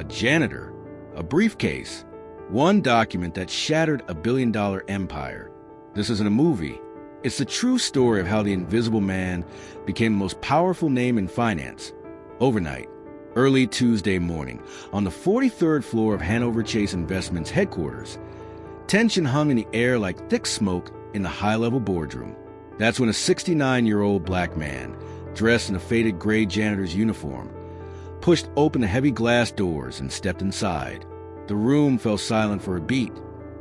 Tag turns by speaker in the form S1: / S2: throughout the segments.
S1: a janitor, a briefcase, one document that shattered a billion-dollar empire. This isn't a movie. It's the true story of how the Invisible Man became the most powerful name in finance. Overnight, early Tuesday morning, on the 43rd floor of Hanover Chase Investments headquarters, tension hung in the air like thick smoke in the high-level boardroom. That's when a 69-year-old black man, dressed in a faded gray janitor's uniform, pushed open the heavy glass doors and stepped inside. The room fell silent for a beat,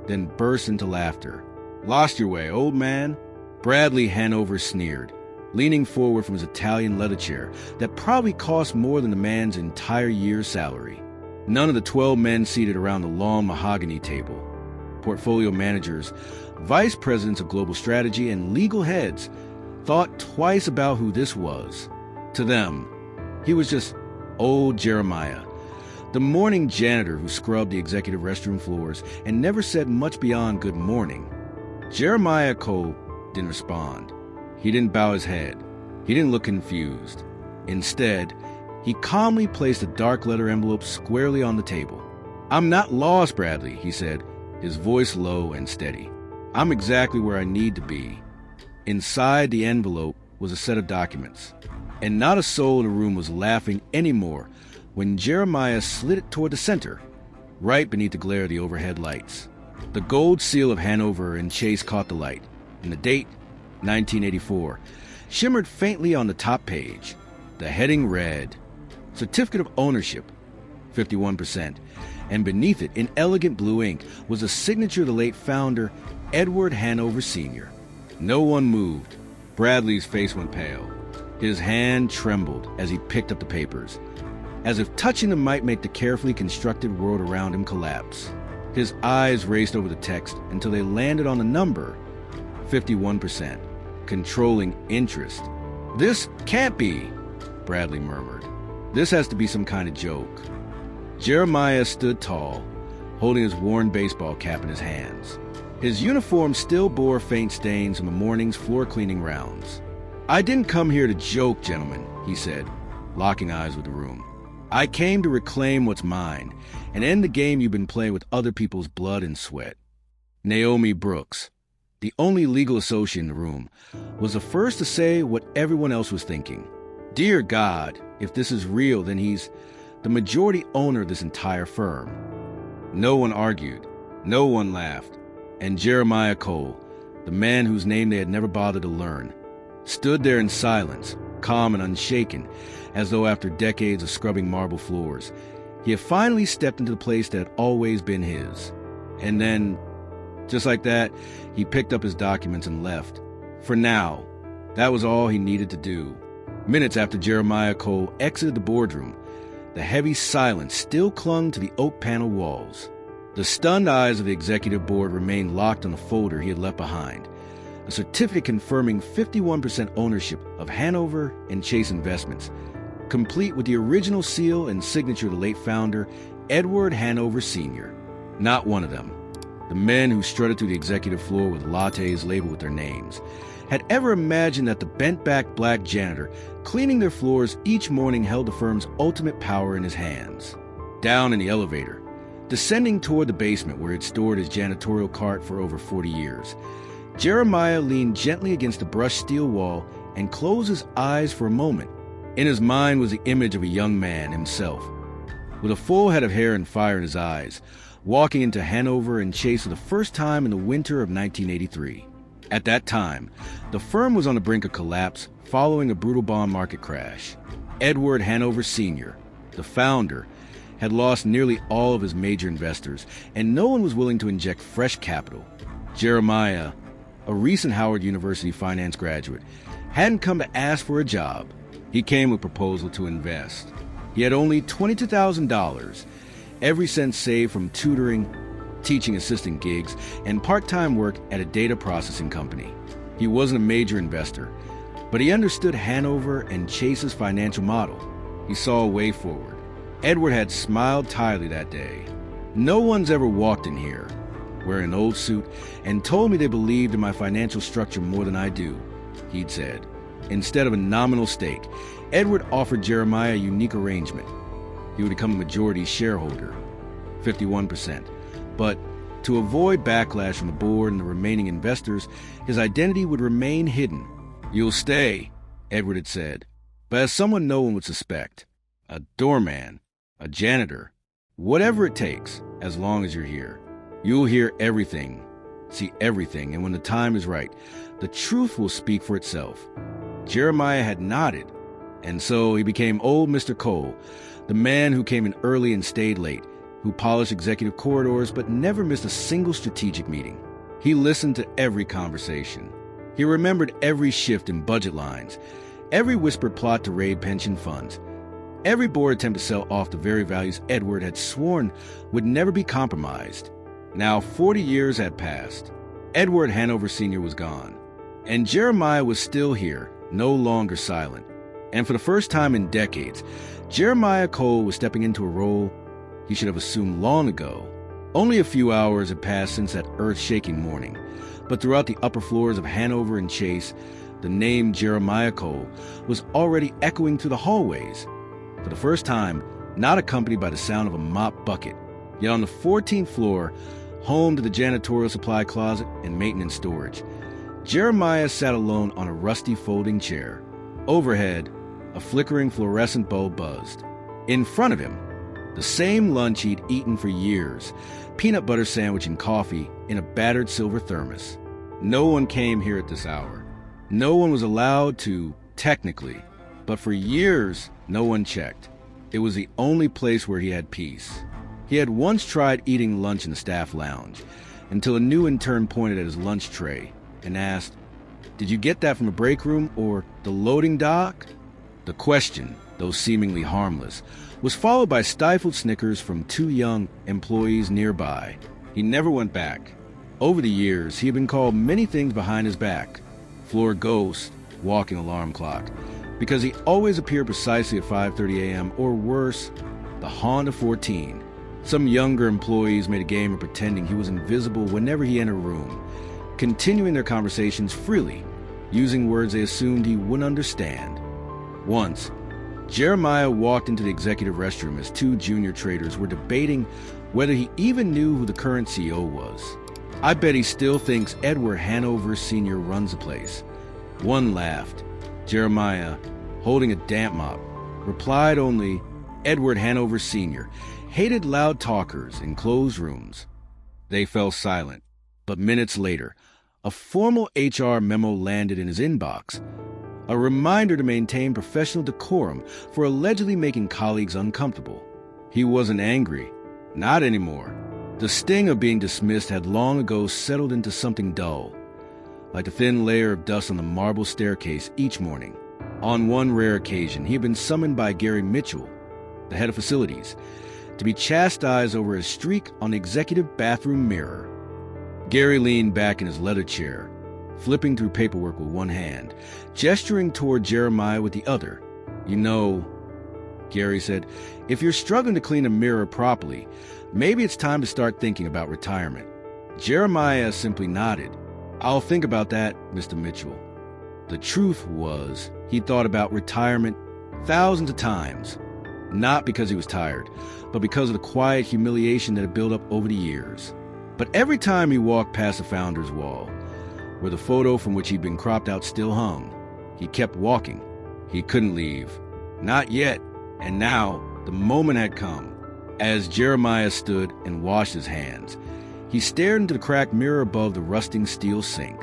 S1: then burst into laughter. "Lost your way, old man?" Bradley Hanover sneered, leaning forward from his Italian leather chair that probably cost more than the man's entire year's salary. None of the 12 men seated around the long mahogany table, portfolio managers, vice presidents of global strategy, and legal heads, thought twice about who this was. To them, he was just old Jeremiah, the morning janitor who scrubbed the executive restroom floors and never said much beyond good morning. Jeremiah Cole didn't respond. He didn't bow his head. He didn't look confused. Instead, he calmly placed a dark letter envelope squarely on the table. "I'm not lost, Bradley," he said, his voice low and steady. "I'm exactly where I need to be." Inside the envelope was a set of documents, and not a soul in the room was laughing anymore when Jeremiah slid it toward the center, right beneath the glare of the overhead lights. The gold seal of Hanover and Chase caught the light, and the date, 1984, shimmered faintly on the top page. The heading read, Certificate of Ownership, 51%, and beneath it, in elegant blue ink, was a signature of the late founder, Edward Hanover Sr. No one moved. Bradley's face went pale. His hand trembled as he picked up the papers, as if touching them might make the carefully constructed world around him collapse. His eyes raced over the text until they landed on the number, 51%, controlling interest. "This can't be," Bradley murmured. "This has to be some kind of joke." Jeremiah stood tall, holding his worn baseball cap in his hands. His uniform still bore faint stains from the morning's floor-cleaning rounds. "I didn't come here to joke, gentlemen," he said, locking eyes with the room. "I came to reclaim what's mine and end the game you've been playing with other people's blood and sweat." Naomi Brooks, the only legal associate in the room, was the first to say what everyone else was thinking. "Dear God, if this is real, then he's the majority owner of this entire firm." No one argued. No one laughed. And Jeremiah Cole, the man whose name they had never bothered to learn, stood there in silence, calm and unshaken, as though after decades of scrubbing marble floors, he had finally stepped into the place that had always been his. And then, just like that, he picked up his documents and left. For now, that was all he needed to do. Minutes after Jeremiah Cole exited the boardroom, the heavy silence still clung to the oak panel walls. The stunned eyes of the executive board remained locked on the folder he had left behind, a certificate confirming 51% ownership of Hanover and Chase Investments, complete with the original seal and signature of the late founder, Edward Hanover Sr. Not one of them, the men who strutted through the executive floor with lattes labeled with their names, had ever imagined that the bent-back black janitor cleaning their floors each morning held the firm's ultimate power in his hands. Down in the elevator, descending toward the basement where he'd stored his janitorial cart for over 40 years, Jeremiah leaned gently against the brushed steel wall and closed his eyes for a moment. In his mind was the image of a young man himself, with a full head of hair and fire in his eyes, walking into Hanover and Chase for the first time in the winter of 1983. At that time, the firm was on the brink of collapse following a brutal bond market crash. Edward Hanover Sr., the founder, had lost nearly all of his major investors, and no one was willing to inject fresh capital. Jeremiah, a recent Howard University finance graduate, hadn't come to ask for a job. He came with a proposal to invest. He had only $22,000, every cent saved from tutoring, teaching assistant gigs, and part-time work at a data processing company. He wasn't a major investor, but he understood Hanover and Chase's financial model. He saw a way forward. Edward had smiled tiredly that day. "No one's ever walked in here, wearing an old suit, and told me they believed in my financial structure more than I do," he'd said. Instead of a nominal stake, Edward offered Jeremiah a unique arrangement. he would become a majority shareholder, 51%. But to avoid backlash from the board and the remaining investors, his identity would remain hidden. "You'll stay," Edward had said, "but as someone no one would suspect. A doorman, a janitor, whatever it takes, as long as you're here. You'll hear everything, see everything, and when the time is right, the truth will speak for itself." Jeremiah had nodded, and so he became old Mr. Cole, the man who came in early and stayed late, who polished executive corridors but never missed a single strategic meeting. He listened to every conversation. He remembered every shift in budget lines, every whispered plot to raid pension funds, every board attempt to sell off the very values Edward had sworn would never be compromised. Now 40 years had passed. Edward Hanover Sr. was gone, and Jeremiah was still here, no longer silent. And for the first time in decades, Jeremiah Cole was stepping into a role he should have assumed long ago. Only a few hours had passed since that earth-shaking morning, but throughout the upper floors of Hanover and Chase, the name Jeremiah Cole was already echoing through the hallways. For the first time, not accompanied by the sound of a mop bucket, yet on the 14th floor, home to the janitorial supply closet and maintenance storage, Jeremiah sat alone on a rusty folding chair. Overhead, a flickering fluorescent bulb buzzed. In front of him, the same lunch he'd eaten for years, peanut butter sandwich and coffee in a battered silver thermos. No one came here at this hour. No one was allowed to, technically, but for years, no one checked. It was the only place where he had peace. He had once tried eating lunch in the staff lounge, until a new intern pointed at his lunch tray and asked, "Did you get that from a break room or the loading dock?" The question, though seemingly harmless, was followed by stifled snickers from two young employees nearby. He never went back. Over the years, he had been called many things behind his back: floor ghost, walking alarm clock, because he always appeared precisely at 5:30 a.m., or worse, the Haunt of 14. Some younger employees made a game of pretending he was invisible whenever he entered a room, continuing their conversations freely, using words they assumed he wouldn't understand. Once, Jeremiah walked into the executive restroom as two junior traders were debating whether he even knew who the current CEO was. "I bet he still thinks Edward Hanover Sr. runs the place." One laughed. Jeremiah, holding a damp mop, replied only, "Edward Hanover Sr. hated loud talkers in closed rooms." They fell silent, but minutes later, a formal HR memo landed in his inbox, a reminder to maintain professional decorum for allegedly making colleagues uncomfortable. He wasn't angry. Not anymore. The sting of being dismissed had long ago settled into something dull, like a thin layer of dust on the marble staircase each morning. On one rare occasion, he had been summoned by Gary Mitchell, the head of facilities, to be chastised over his streak on the executive bathroom mirror. Gary leaned back in his leather chair, flipping through paperwork with one hand, gesturing toward Jeremiah with the other. "You know," Gary said, "if you're struggling to clean a mirror properly, maybe it's time to start thinking about retirement." Jeremiah simply nodded. "I'll think about that, Mr. Mitchell." The truth was, he thought about retirement thousands of times, not because he was tired, but because of the quiet humiliation that had built up over the years. But every time he walked past the founder's wall, where the photo from which he'd been cropped out still hung, he kept walking. He couldn't leave. Not yet. And now, the moment had come. As Jeremiah stood and washed his hands, he stared into the cracked mirror above the rusting steel sink.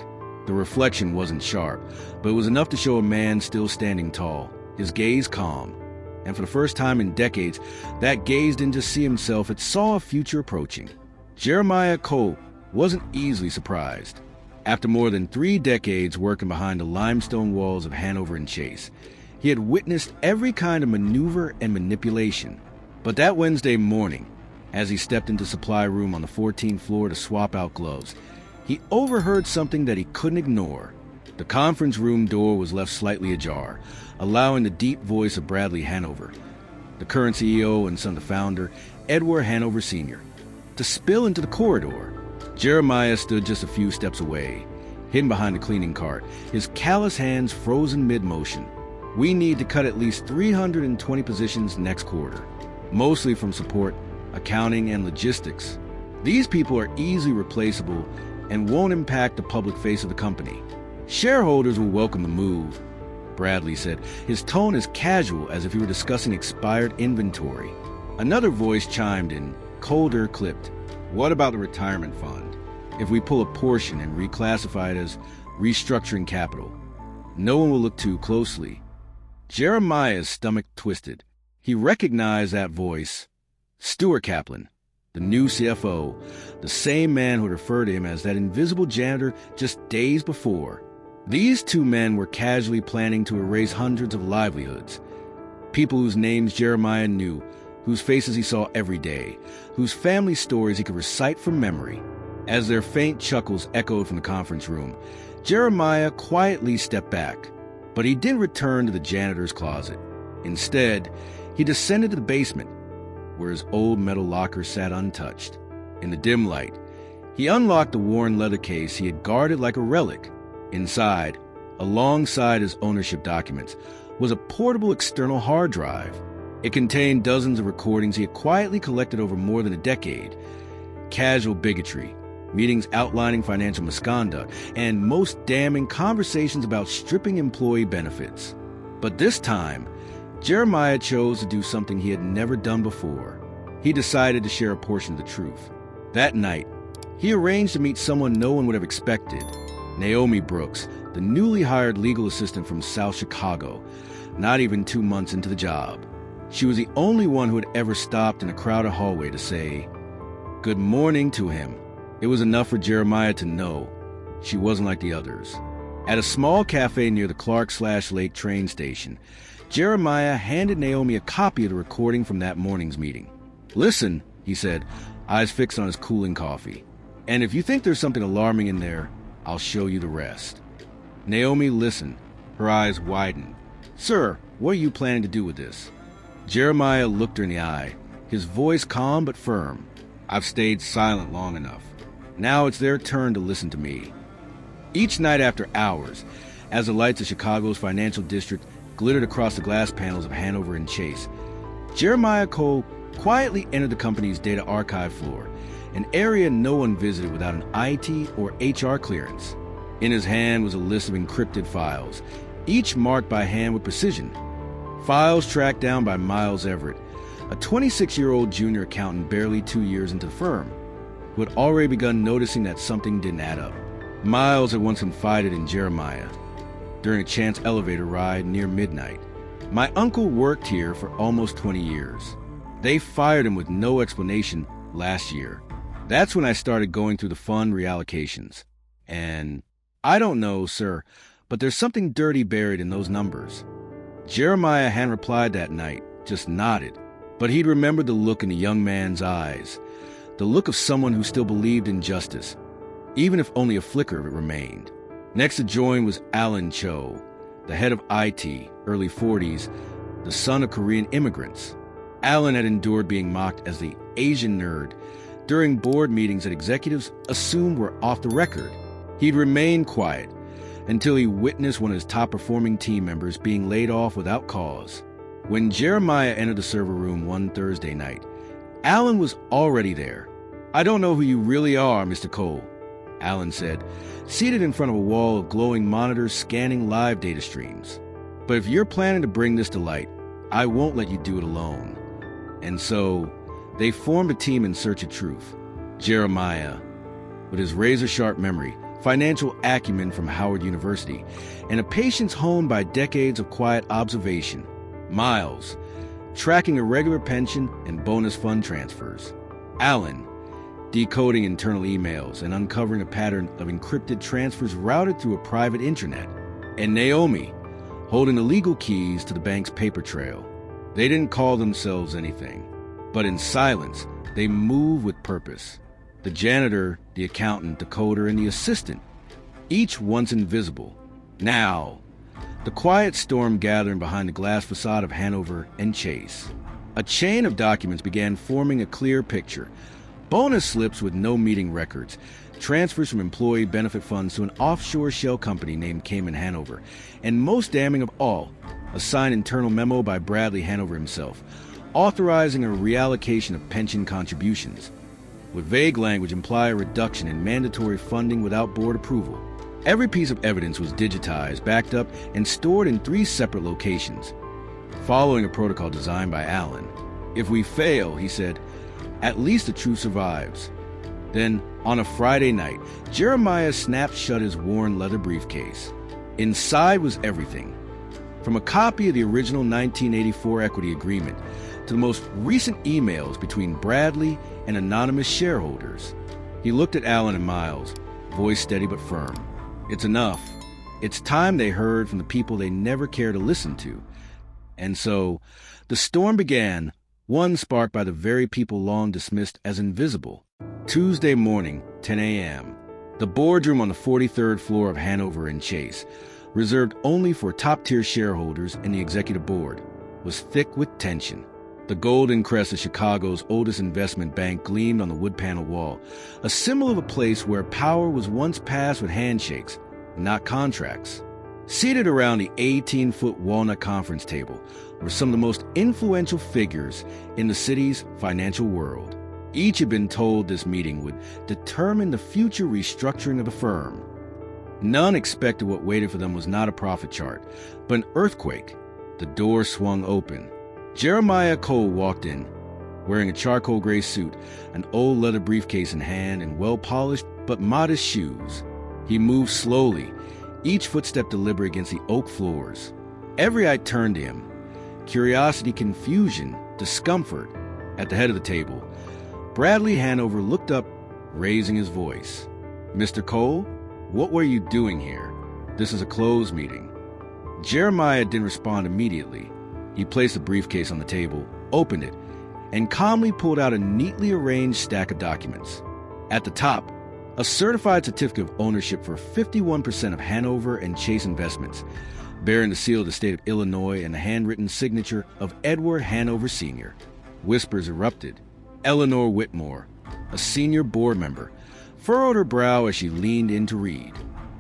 S1: The reflection wasn't sharp, but it was enough to show a man still standing tall, his gaze calm. And for the first time in decades, that gaze didn't just see himself, it saw a future approaching. Jeremiah Cole wasn't easily surprised. After more than 3 decades working behind the limestone walls of Hanover and Chase, he had witnessed every kind of maneuver and manipulation. But that Wednesday morning, as he stepped into supply room on the 14th floor to swap out gloves, he overheard something that he couldn't ignore. The conference room door was left slightly ajar, allowing the deep voice of Bradley Hanover, the current CEO and son of the founder, Edward Hanover Sr., to spill into the corridor. Jeremiah stood just a few steps away, hidden behind the cleaning cart, his callous hands frozen mid-motion. "We need to cut at least 320 positions next quarter." mostly from support, accounting, and logistics. These people are easily replaceable and won't impact the public face of the company. Shareholders will welcome the move, Bradley said. His tone as casual as if he were discussing expired inventory. Another voice chimed in, colder, clipped. What about the retirement fund? If we pull a portion and reclassify it as restructuring capital, no one will look too closely. Jeremiah's stomach twisted. He recognized that voice. Stuart Kaplan, the new CFO, the same man who had referred to him as that invisible janitor just days before. These two men were casually planning to erase hundreds of livelihoods. People whose names Jeremiah knew, whose faces he saw every day, whose family stories he could recite from memory. As their faint chuckles echoed from the conference room, Jeremiah quietly stepped back, but he didn't return to the janitor's closet. Instead, he descended to the basement, where his old metal locker sat untouched. In the dim light, he unlocked the worn leather case he had guarded like a relic. Inside, alongside his ownership documents, was a portable external hard drive. It contained dozens of recordings he had quietly collected over more than a decade. Casual bigotry, meetings outlining financial misconduct, and most damning conversations about stripping employee benefits. But this time, Jeremiah chose to do something he had never done before. He decided to share a portion of the truth. That night, he arranged to meet someone no one would have expected. Naomi Brooks, the newly hired legal assistant from South Chicago, not even 2 months into the job. She was the only one who had ever stopped in a crowded hallway to say good morning to him. It was enough for Jeremiah to know she wasn't like the others. At a small cafe near the Clark/Lake train station, Jeremiah handed Naomi a copy of the recording from that morning's meeting. Listen, he said, eyes fixed on his cooling coffee. And if you think there's something alarming in there, I'll show you the rest. Naomi listened, her eyes widened. Sir, what are you planning to do with this? Jeremiah looked her in the eye, his voice calm but firm. I've stayed silent long enough. Now it's their turn to listen to me. Each night after hours, as the lights of Chicago's financial district glittered across the glass panels of Hanover and Chase, Jeremiah Cole quietly entered the company's data archive floor, an area no one visited without an IT or HR clearance. In his hand was a list of encrypted files, each marked by hand with precision. Files tracked down by Miles Everett, a 26-year-old junior accountant barely 2 years into the firm, who had already begun noticing that something didn't add up. Miles had once confided in Jeremiah during a chance elevator ride near midnight. My uncle worked here for almost 20 years. They fired him with no explanation last year. That's when I started going through the fund reallocations. And I don't know, sir, but there's something dirty buried in those numbers. Jeremiah hadn't replied that night, just nodded. But he'd remembered the look in the young man's eyes, the look of someone who still believed in justice, even if only a flicker of it remained. Next to join was Alan Cho, the head of IT, early 40s, the son of Korean immigrants. Alan had endured being mocked as the Asian nerd during board meetings that executives assumed were off the record. He'd remained quiet until he witnessed one of his top-performing team members being laid off without cause. When Jeremiah entered the server room one Thursday night, Alan was already there. I don't know who you really are, Mr. Cole, Alan said, seated in front of a wall of glowing monitors scanning live data streams. But if you're planning to bring this to light, I won't let you do it alone. And so, they formed a team in search of truth. Jeremiah, with his razor-sharp memory, financial acumen from Howard University, and a patience honed by decades of quiet observation. Miles, tracking irregular pension and bonus fund transfers. Alan, decoding internal emails and uncovering a pattern of encrypted transfers routed through a private intranet. And Naomi, holding the legal keys to the bank's paper trail. They didn't call themselves anything, but in silence, they moved with purpose. The janitor, the accountant, the coder, and the assistant, each once invisible. Now, the quiet storm gathering behind the glass facade of Hanover and Chase. A chain of documents began forming a clear picture. Bonus slips with no meeting records, transfers from employee benefit funds to an offshore shell company named Cayman Hanover, and most damning of all, a signed internal memo by Bradley Hanover himself, authorizing a reallocation of pension contributions, with vague language imply a reduction in mandatory funding without board approval. Every piece of evidence was digitized, backed up, and stored in 3 separate locations, following a protocol designed by Allen. "If we fail," he said, "at least the truth survives." Then, on a Friday night, Jeremiah snapped shut his worn leather briefcase. Inside was everything, from a copy of the original 1984 equity agreement to the most recent emails between Bradley and anonymous shareholders. He looked at Allen and Miles, voice steady but firm. "It's enough. It's time they heard from the people they never care to listen to." And so, the storm began, one sparked by the very people long dismissed as invisible. Tuesday morning, 10 a.m. The boardroom on the 43rd floor of Hanover and Chase, reserved only for top-tier shareholders and the executive board, was thick with tension. The golden crest of Chicago's oldest investment bank gleamed on the wood panel wall, a symbol of a place where power was once passed with handshakes, not contracts. Seated around the 18-foot walnut conference table were some of the most influential figures in the city's financial world. Each had been told this meeting would determine the future restructuring of the firm. None expected what waited for them was not a profit chart, but an earthquake. The door swung open. Jeremiah Cole walked in, wearing a charcoal gray suit, an old leather briefcase in hand, and well-polished but modest shoes. He moved slowly, each footstep deliberate against the oak floors. Every eye turned to him. Curiosity, confusion, discomfort. At the head of the table, Bradley Hanover looked up, raising his voice. "Mr. Cole, what were you doing here? This is a closed meeting." Jeremiah didn't respond immediately. He placed the briefcase on the table, opened it, and calmly pulled out a neatly arranged stack of documents. At the top, a certified certificate of ownership for 51% of Hanover and Chase Investments, bearing the seal of the state of Illinois and the handwritten signature of Edward Hanover Sr. Whispers erupted. Eleanor Whitmore, a senior board member, furrowed her brow as she leaned in to read.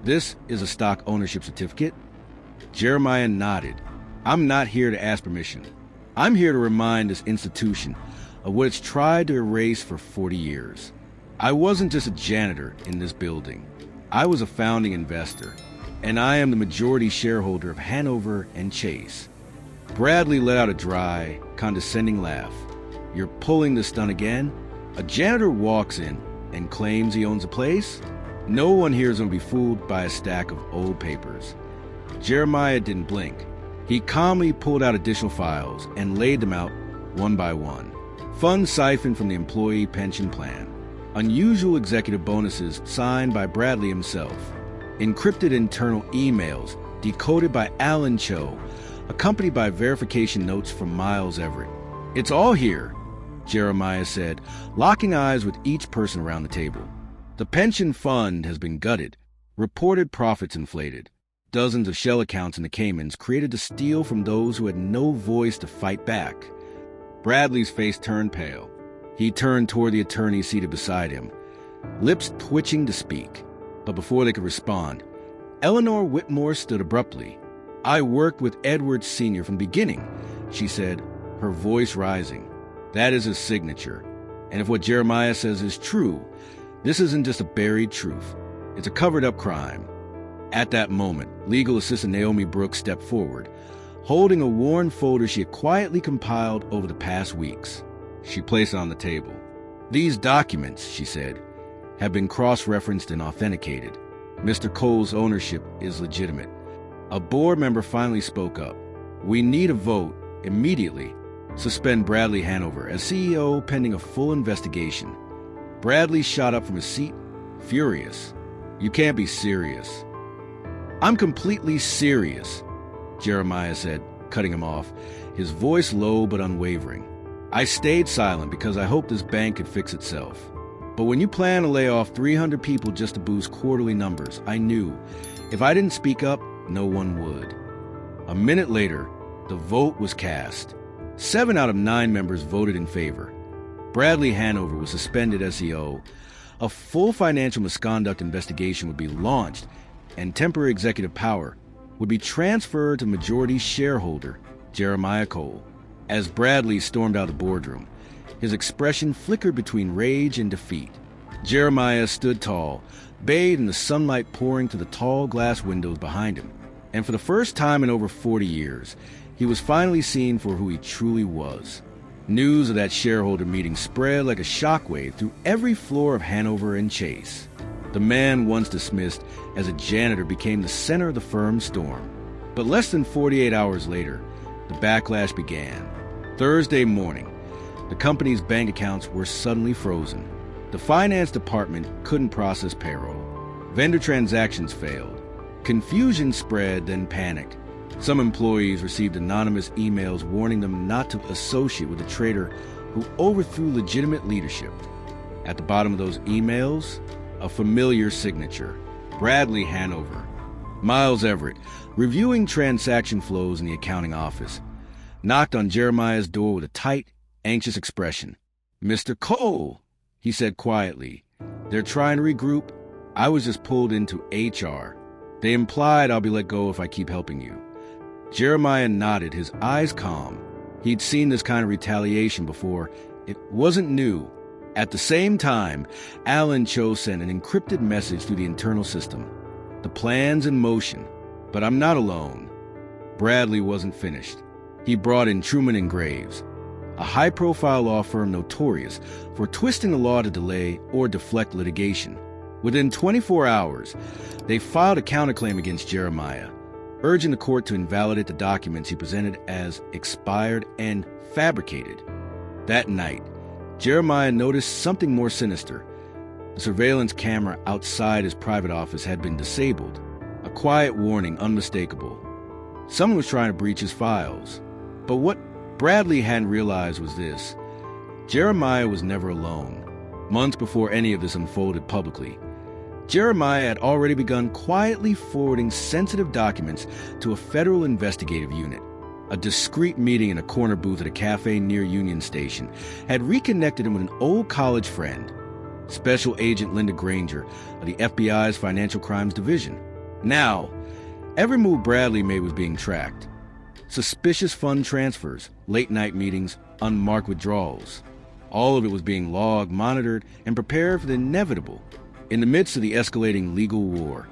S1: "This is a stock ownership certificate?" Jeremiah nodded. "I'm not here to ask permission. I'm here to remind this institution of what it's tried to erase for 40 years. I wasn't just a janitor in this building. I was a founding investor, and I am the majority shareholder of Hanover and Chase." Bradley let out a dry, condescending laugh. "You're pulling the stunt again? A janitor walks in and claims he owns a place? No one here is going to be fooled by a stack of old papers." Jeremiah didn't blink. He calmly pulled out additional files and laid them out one by one. Funds siphoned from the employee pension plan. Unusual executive bonuses signed by Bradley himself. Encrypted internal emails decoded by Alan Cho, accompanied by verification notes from Miles Everett. "It's all here," Jeremiah said, locking eyes with each person around the table. "The pension fund has been gutted, reported profits inflated. Dozens of shell accounts in the Caymans created to steal from those who had no voice to fight back." Bradley's face turned pale. He turned toward the attorney seated beside him, lips twitching to speak. But before they could respond, Eleanor Whitmore stood abruptly. "I worked with Edward Sr. from the beginning," she said, her voice rising. "That is his signature. And if what Jeremiah says is true, this isn't just a buried truth. It's a covered-up crime." At that moment, legal assistant Naomi Brooks stepped forward, holding a worn folder she had quietly compiled over the past weeks. She placed it on the table. "These documents," she said, "have been cross-referenced and authenticated. Mr. Cole's ownership is legitimate." A board member finally spoke up. "We need a vote, immediately. Suspend Bradley Hanover as CEO pending a full investigation." Bradley shot up from his seat, furious. "You can't be serious." "I'm completely serious," Jeremiah said, cutting him off, his voice low but unwavering. "I stayed silent because I hoped this bank could fix itself. But when you plan to lay off 300 people just to boost quarterly numbers, I knew if I didn't speak up, no one would." A minute later, the vote was cast. 7 out of 9 members voted in favor. Bradley Hanover was suspended as CEO. A full financial misconduct investigation would be launched, and temporary executive power would be transferred to majority shareholder Jeremiah Cole. As Bradley stormed out of the boardroom, his expression flickered between rage and defeat. Jeremiah stood tall, bathed in the sunlight pouring through the tall glass windows behind him. And for the first time in over 40 years, he was finally seen for who he truly was. News of that shareholder meeting spread like a shockwave through every floor of Hanover and Chase. The man once dismissed as a janitor became the center of the firm's storm. But less than 48 hours later, the backlash began. Thursday morning, the company's bank accounts were suddenly frozen. The finance department couldn't process payroll. Vendor transactions failed. Confusion spread, then panic. Some employees received anonymous emails warning them not to associate with a trader who overthrew legitimate leadership. At the bottom of those emails, a familiar signature, Bradley Hanover. Miles Everett, reviewing transaction flows in the accounting office, knocked on Jeremiah's door with a tight, anxious expression. "Mr. Cole," he said quietly, "they're trying to regroup. I was just pulled into HR. They implied I'll be let go if I keep helping you." Jeremiah nodded, his eyes calm. He'd seen this kind of retaliation before. It wasn't new. At the same time, Alan Cho sent an encrypted message through the internal system. "The plan's in motion, but I'm not alone." Bradley wasn't finished. He brought in Truman and Graves, a high-profile law firm notorious for twisting the law to delay or deflect litigation. Within 24 hours, they filed a counterclaim against Jeremiah, urging the court to invalidate the documents he presented as expired and fabricated. That night, Jeremiah noticed something more sinister. The surveillance camera outside his private office had been disabled, a quiet warning unmistakable. Someone was trying to breach his files. But what Bradley hadn't realized was this: Jeremiah was never alone. Months before any of this unfolded publicly, Jeremiah had already begun quietly forwarding sensitive documents to a federal investigative unit. A discreet meeting in a corner booth at a cafe near Union Station had reconnected him with an old college friend, Special Agent Linda Granger of the FBI's Financial Crimes Division. Now, every move Bradley made was being tracked. Suspicious fund transfers, late-night meetings, unmarked withdrawals. All of it was being logged, monitored, and prepared for the inevitable. In the midst of the escalating legal war,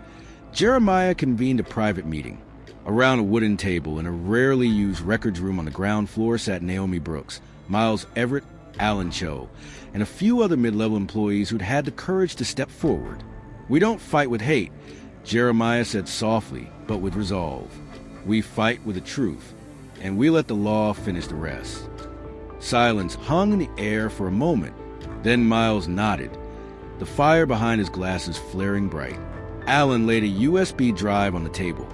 S1: Jeremiah convened a private meeting. Around a wooden table in a rarely used records room on the ground floor sat Naomi Brooks, Miles Everett, Alan Cho, and a few other mid-level employees who'd had the courage to step forward. "We don't fight with hate," Jeremiah said softly, but with resolve. "We fight with the truth, and we let the law finish the rest." Silence hung in the air for a moment. Then Miles nodded, the fire behind his glasses flaring bright. Alan laid a USB drive on the table,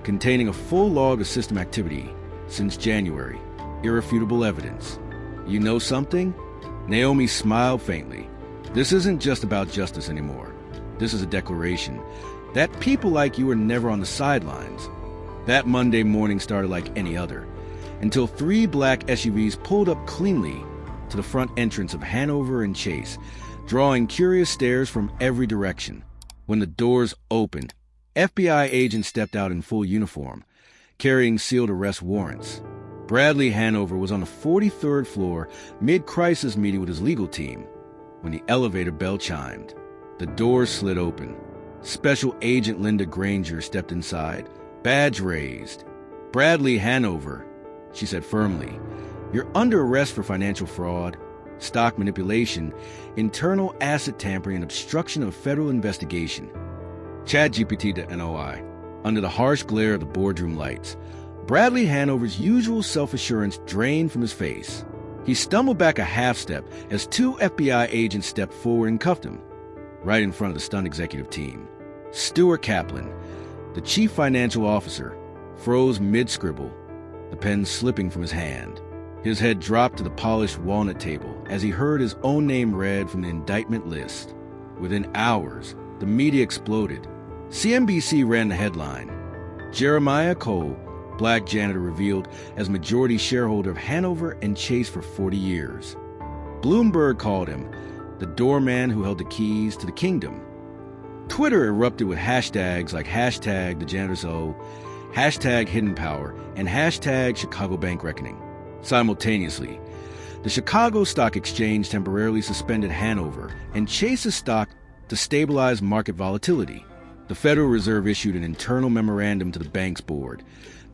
S1: containing a full log of system activity since January. Irrefutable evidence. "You know something?" Naomi smiled faintly. "This isn't just about justice anymore. This is a declaration that people like you are never on the sidelines." That Monday morning started like any other, until 3 black SUVs pulled up cleanly to the front entrance of Hanover and Chase, drawing curious stares from every direction. When the doors opened, FBI agents stepped out in full uniform, carrying sealed arrest warrants. Bradley Hanover was on the 43rd floor, mid-crisis meeting with his legal team, when the elevator bell chimed. The doors slid open. Special Agent Linda Granger stepped inside, badge raised. "Bradley Hanover," she said firmly, "you're under arrest for financial fraud, stock manipulation, internal asset tampering, and obstruction of a federal investigation." ChatGPT.NOI. Under the harsh glare of the boardroom lights, Bradley Hanover's usual self-assurance drained from his face. He stumbled back a half step as 2 FBI agents stepped forward and cuffed him, right in front of the stunned executive team. Stuart Kaplan, the chief financial officer, froze mid-scribble, the pen slipping from his hand. His head dropped to the polished walnut table as he heard his own name read from the indictment list. Within hours, the media exploded. CNBC ran the headline: "Jeremiah Cole, black janitor revealed as majority shareholder of Hanover and Chase for 40 years. Bloomberg called him the doorman who held the keys to the kingdom. Twitter erupted with hashtags like hashtag the janitor's O, hashtag hidden power, and hashtag Chicago Bank reckoning. Simultaneously, the Chicago Stock Exchange temporarily suspended Hanover and Chase's stock to stabilize market volatility. The Federal Reserve issued an internal memorandum to the bank's board,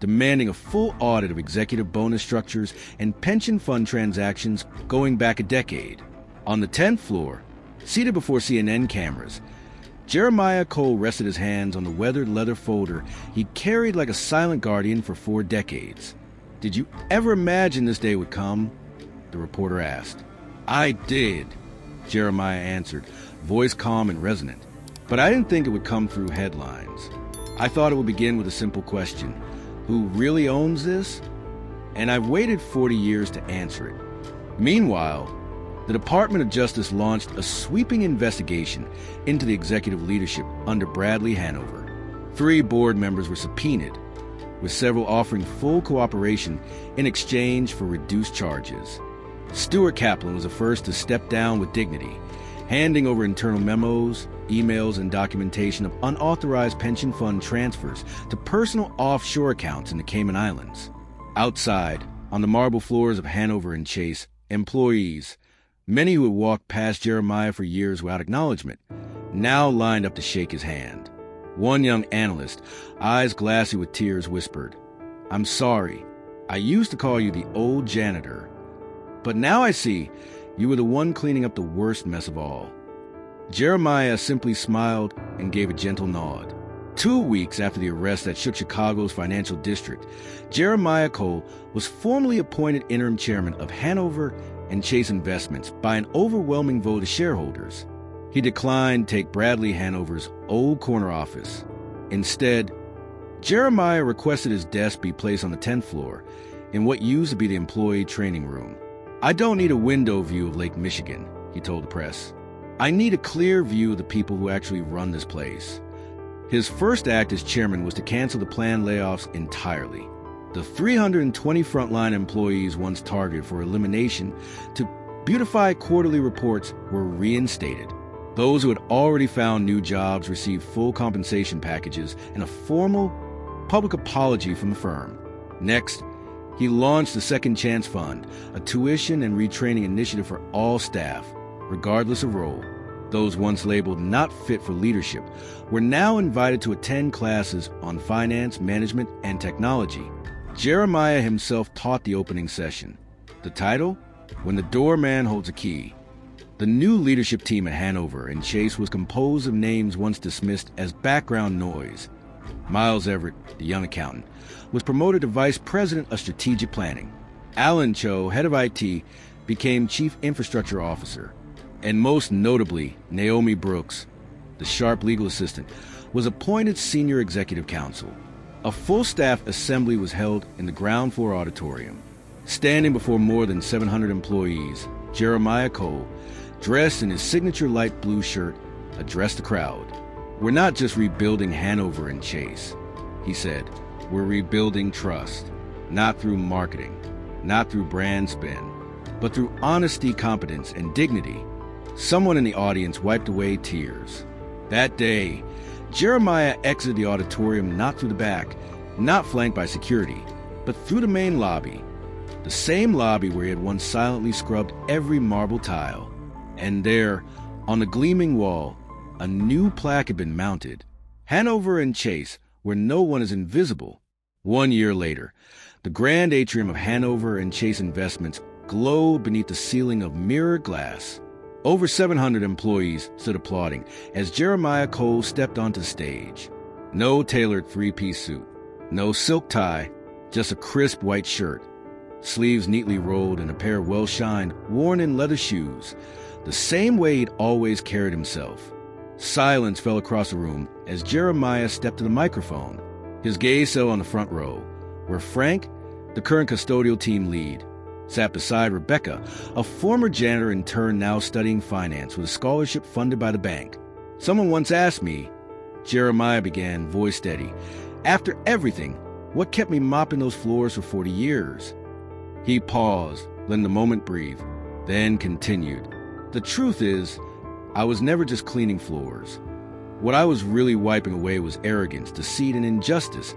S1: demanding a full audit of executive bonus structures and pension fund transactions going back a decade. On the 10th floor, seated before CNN cameras, Jeremiah Cole rested his hands on the weathered leather folder he carried like a silent guardian for 4 decades. "Did you ever imagine this day would come?" the reporter asked. "I did," Jeremiah answered, voice calm and resonant. "But I didn't think it would come through headlines. I thought it would begin with a simple question. Who really owns this? And I've waited 40 years to answer it." Meanwhile, the Department of Justice launched a sweeping investigation into the executive leadership under Bradley Hanover. 3 board members were subpoenaed, with several offering full cooperation in exchange for reduced charges. Stuart Kaplan was the first to step down with dignity, handing over internal memos, emails, and documentation of unauthorized pension fund transfers to personal offshore accounts in the Cayman Islands. Outside, on the marble floors of Hanover and Chase, employees, many who had walked past Jeremiah for years without acknowledgement, now lined up to shake his hand. One young analyst, eyes glassy with tears, whispered, "I'm sorry. I used to call you the old janitor. But now I see you were the one cleaning up the worst mess of all." Jeremiah simply smiled and gave a gentle nod. 2 weeks after the arrest that shook Chicago's financial district, Jeremiah Cole was formally appointed interim chairman of Hanover and Chase Investments by an overwhelming vote of shareholders. He declined to take Bradley Hanover's old corner office. Instead, Jeremiah requested his desk be placed on the 10th floor in what used to be the employee training room. "I don't need a window view of Lake Michigan," he told the press. "I need a clear view of the people who actually run this place." His first act as chairman was to cancel the planned layoffs entirely. The 320 frontline employees once targeted for elimination to beautify quarterly reports were reinstated. Those who had already found new jobs received full compensation packages and a formal public apology from the firm. Next, he launched the Second Chance Fund, a tuition and retraining initiative for all staff, regardless of role. Those once labeled not fit for leadership were now invited to attend classes on finance, management, and technology. Jeremiah himself taught the opening session. The title? When the Doorman Holds a Key. The new leadership team at Hanover and Chase was composed of names once dismissed as background noise. Miles Everett, the young accountant, was promoted to Vice President of Strategic Planning. Alan Cho, head of IT, became Chief Infrastructure Officer. And most notably, Naomi Brooks, the sharp legal assistant, was appointed Senior Executive Counsel. A full-staff assembly was held in the ground floor auditorium. Standing before more than 700 employees, Jeremiah Cole, dressed in his signature light blue shirt, addressed the crowd. "We're not just rebuilding Hanover and Chase," he said. "We're rebuilding trust, not through marketing, not through brand spin, but through honesty, competence, and dignity." Someone in the audience wiped away tears. That day, Jeremiah exited the auditorium not through the back, not flanked by security, but through the main lobby, the same lobby where he had once silently scrubbed every marble tile. And there, on the gleaming wall, a new plaque had been mounted. Hanover and Chase, where no one is invisible. 1 year later, the grand atrium of Hanover and Chase Investments glowed beneath the ceiling of mirrored glass. Over 700 employees stood applauding as Jeremiah Cole stepped onto the stage. No tailored 3-piece suit, no silk tie, just a crisp white shirt, sleeves neatly rolled, and a pair of well-shined, worn-in leather shoes, the same way he'd always carried himself. Silence fell across the room as Jeremiah stepped to the microphone. His gaze fell on the front row, where Frank, the current custodial team lead, sat beside Rebecca, a former janitor in turn now studying finance with a scholarship funded by the bank. "Someone once asked me," Jeremiah began, voice steady, "after everything, what kept me mopping those floors for 40 years? He paused, letting the moment breathe, then continued. "The truth is, I was never just cleaning floors. What I was really wiping away was arrogance, deceit, and injustice.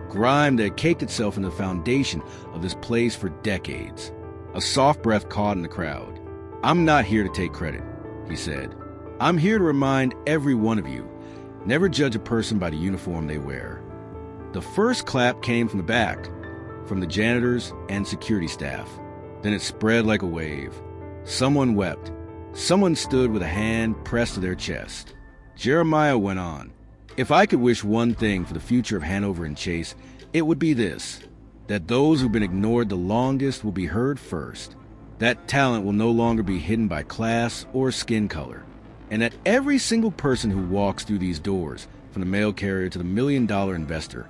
S1: grime that had caked itself into the foundation of this place for decades. A soft breath caught in the crowd. "I'm not here to take credit," he said. "I'm here to remind every one of you, never judge a person by the uniform they wear." The first clap came from the back, from the janitors and security staff. Then it spread like a wave. Someone wept. Someone stood with a hand pressed to their chest. Jeremiah went on. "If I could wish one thing for the future of Hanover and Chase, it would be this: that those who've been ignored the longest will be heard first. That talent will no longer be hidden by class or skin color. And that every single person who walks through these doors, from the mail carrier to the million-dollar investor,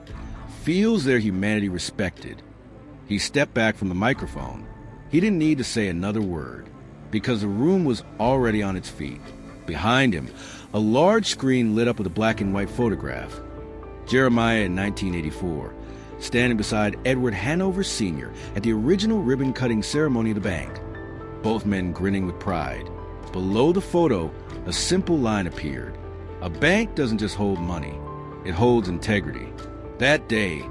S1: feels their humanity respected." He stepped back from the microphone. He didn't need to say another word, because the room was already on its feet. Behind him, a large screen lit up with a black and white photograph. Jeremiah in 1984, standing beside Edward Hanover Sr. at the original ribbon-cutting ceremony of the bank, both men grinning with pride. Below the photo, a simple line appeared. A bank doesn't just hold money, it holds integrity. That day,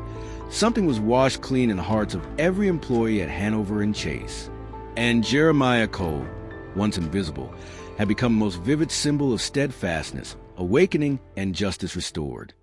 S1: something was washed clean in the hearts of every employee at Hanover and Chase. And Jeremiah Cole, once invisible, had become the most vivid symbol of steadfastness, awakening, and justice restored.